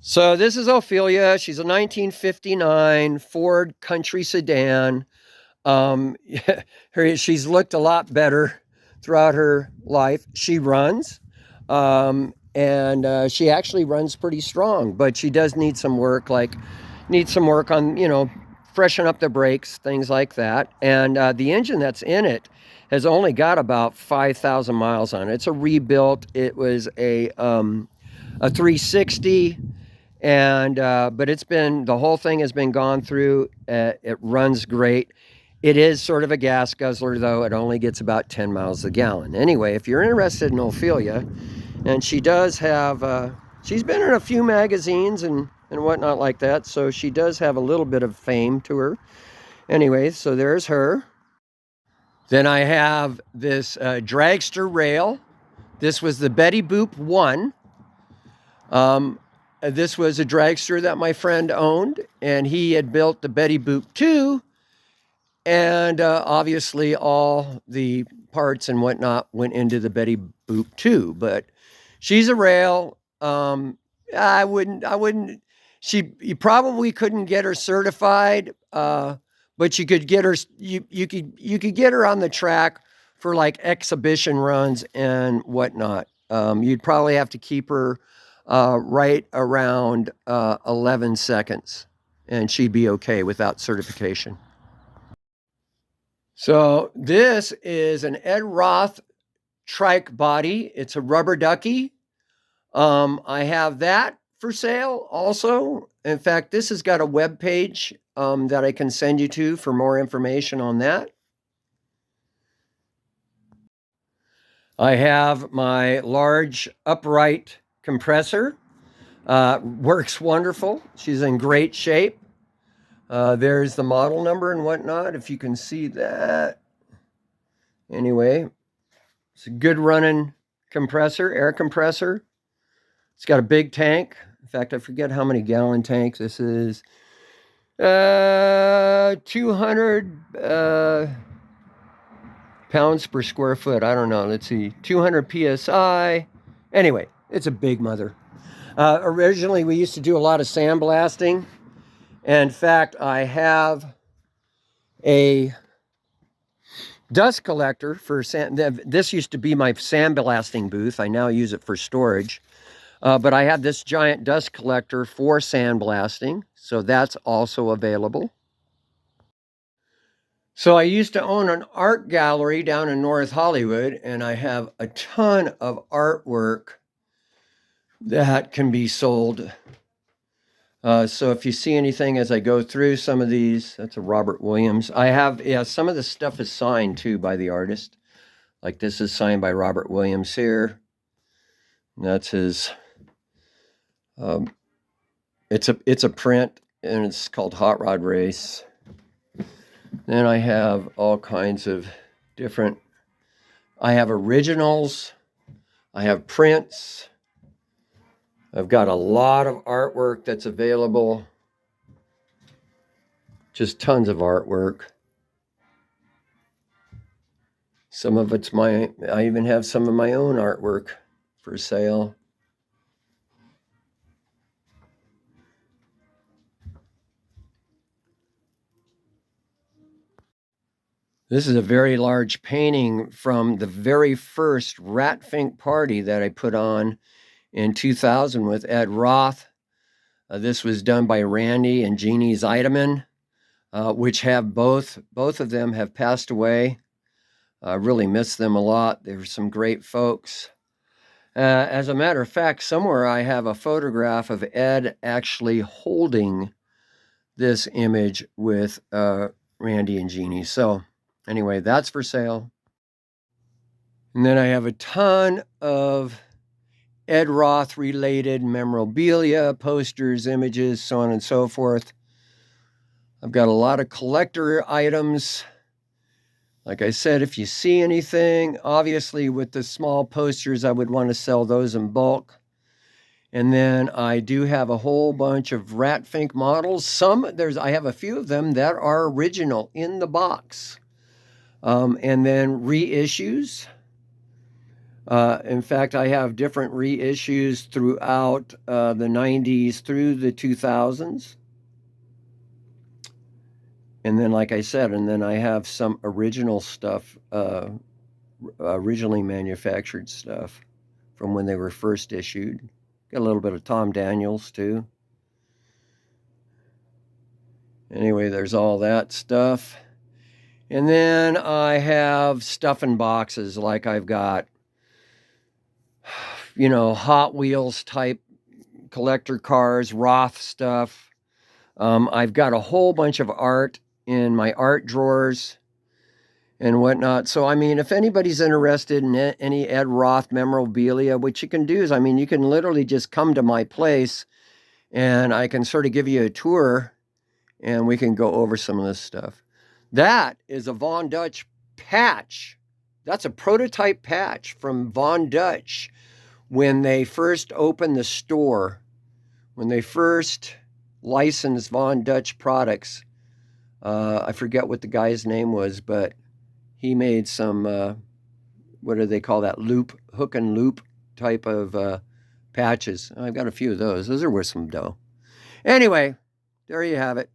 So this is Ophelia. She's a 1959 Ford Country sedan. Um, she's looked a lot better throughout her life. She runs, and she actually runs pretty strong, but she does need some work, needs some work on, freshen up the brakes, things like that. And the engine that's in it has only got about 5,000 miles on it. It's a rebuilt. It was a 360, and but the whole thing has been gone through. It runs great. It is sort of a gas guzzler, though. It only gets about 10 miles a gallon. Anyway, if you're interested in Ophelia, and she does have, she's been in a few magazines and whatnot like that, so she does have a little bit of fame to her. Anyway, so there's her. Then I have this dragster rail. This was the Betty Boop 1. This was a dragster that my friend owned, and he had built the Betty Boop 2. And obviously, all the parts and whatnot went into the Betty Boop 2. But she's a rail. I wouldn't. You probably couldn't get her certified, but you could get her. You could get her on the track for like exhibition runs and whatnot. You'd probably have to keep her right around 11 seconds, and she'd be okay without certification. So this is an Ed Roth trike body. It's a rubber ducky. I have that for sale also. In fact, this has got a web page that I can send you to for more information on that. I have my large upright compressor. Works wonderful. She's in great shape. There's the model number and whatnot, if you can see that. Anyway, it's a good running compressor, air compressor. It's got a big tank. In fact, I forget how many gallon tank this is. 200 pounds per square foot. I don't know. Let's see. 200 psi. Anyway, it's a big mother. Originally, we used to do a lot of sandblasting. In fact, I have a dust collector for sand. This used to be my sandblasting booth. I now use it for storage. But I have this giant dust collector for sandblasting, so that's also available. So I used to own an art gallery down in North Hollywood, and I have a ton of artwork that can be sold. So if you see anything as I go through some of these, that's a Robert Williams. I have, some of the stuff is signed too by the artist. Like this is signed by Robert Williams here. That's his. It's a print, and it's called Hot Rod Race. Then I have all kinds of different. I have originals. I have prints. I've got a lot of artwork that's available. Just tons of artwork. Some of it's I even have some of my own artwork for sale. This is a very large painting from the very first Ratfink party that I put on in 2000 with Ed Roth. This was done by Randy and Jeannie Zeideman, which have both of them have passed away. I really miss them a lot. They were some great folks. As a matter of fact, somewhere I have a photograph of Ed actually holding this image with Randy and Jeannie. So anyway, that's for sale. And then I have a ton of Ed Roth related memorabilia, posters, images, so on and so forth. I've got a lot of collector items. Like I said, if you see anything, obviously with the small posters, I would want to sell those in bulk. And then I do have a whole bunch of Ratfink models. I have a few of them that are original in the box. And then reissues. In fact, I have different reissues throughout the 90s through the 2000s. And then, like I said, and then I have some original stuff, originally manufactured stuff from when they were first issued. Got a little bit of Tom Daniels, too. Anyway, there's all that stuff. And then I have stuff in boxes, like I've got, Hot Wheels type collector cars, Roth stuff. I've got a whole bunch of art in my art drawers and whatnot. So, I mean, if anybody's interested in any Ed Roth memorabilia, what you can do is, I mean, you can literally just come to my place and I can sort of give you a tour and we can go over some of this stuff. That is a Von Dutch patch. That's a prototype patch from Von Dutch when they first opened the store, when they first licensed Von Dutch products. I forget what the guy's name was, but he made some, what do they call that? Hook and loop type of patches. I've got a few of those. Those are worth some dough. Anyway, there you have it.